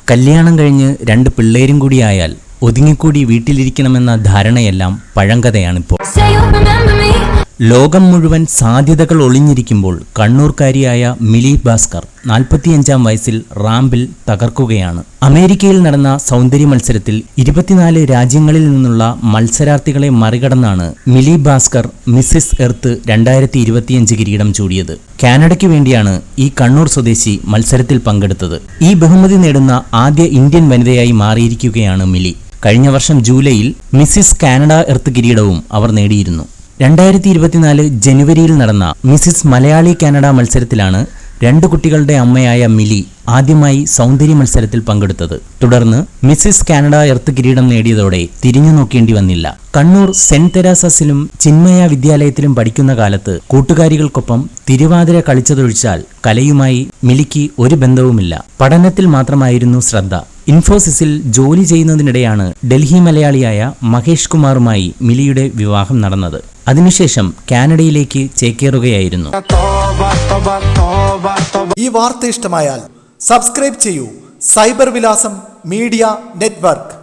കല്യാണം കഴിഞ്ഞ് 2 പിള്ളേരും കൂടിയായാൽ ഒതുങ്ങിക്കൂടി വീട്ടിലിരിക്കണമെന്ന ധാരണയെല്ലാം പഴങ്കഥയാണിപ്പോൾ. ലോകം മുഴുവൻ സാധ്യതകൾ ഒളിഞ്ഞിരിക്കുമ്പോൾ കണ്ണൂർക്കാരിയായ മിലി ഭാസ്കർ 45-ാം വയസ്സിൽ റാമ്പിൽ തകർക്കുകയാണ്. അമേരിക്കയിൽ നടന്ന സൗന്ദര്യ മത്സരത്തിൽ 24 രാജ്യങ്ങളിൽ നിന്നുള്ള മത്സരാർത്ഥികളെ മറികടന്നാണ് മിലി ഭാസ്കർ മിസ്സിസ് എർത്ത് 2025 കിരീടം ചൂടിയത്. കാനഡയ്ക്ക് വേണ്ടിയാണ് ഈ കണ്ണൂർ സ്വദേശി മത്സരത്തിൽ പങ്കെടുത്തത്. ഈ ബഹുമതി നേടുന്ന ആദ്യ ഇന്ത്യൻ വനിതയായി മാറിയിരിക്കുകയാണ് മിലി. കഴിഞ്ഞ വർഷം ജൂലൈയിൽ മിസ്സിസ് കാനഡ എർത്ത് കിരീടവും അവർ നേടിയിരുന്നു. 2024 ജനുവരിയിൽ നടന്ന മിസ്സിസ് മലയാളി കാനഡ മത്സരത്തിലാണ് 2 കുട്ടികളുടെ അമ്മയായ മിലി ആദ്യമായി സൗന്ദര്യ മത്സരത്തിൽ പങ്കെടുത്തത്. തുടർന്ന് മിസ്സിസ് കാനഡ എർത്ത് കിരീടം നേടിയതോടെ തിരിഞ്ഞു നോക്കേണ്ടി വന്നില്ല. കണ്ണൂർ സെന്റ് തെരേസാസിലും ചിന്മയ വിദ്യാലയത്തിലും പഠിക്കുന്ന കാലത്ത് കൂട്ടുകാരികൾക്കൊപ്പം തിരുവാതിര കളിച്ചതൊഴിച്ചാൽ കലയുമായി മിലിക്ക് ഒരു ബന്ധവുമില്ല. പഠനത്തിൽ മാത്രമായിരുന്നു ശ്രദ്ധ. ഇൻഫോസിസിൽ ജോലി ചെയ്യുന്നതിനിടെയാണ് ഡൽഹി മലയാളിയായ മഹേഷ് കുമാറുമായി മിലിയുടെ വിവാഹം നടന്നത്. അതിനുശേഷം കാനഡയിലേക്ക് ചേക്കേറുകയായിരുന്നു. ഈ വാർത്ത ഇഷ്ടമായാൽ സബ്സ്ക്രൈബ് ചെയ്യൂ. സൈബർ വിലാസം മീഡിയ നെറ്റ്വർക്ക്.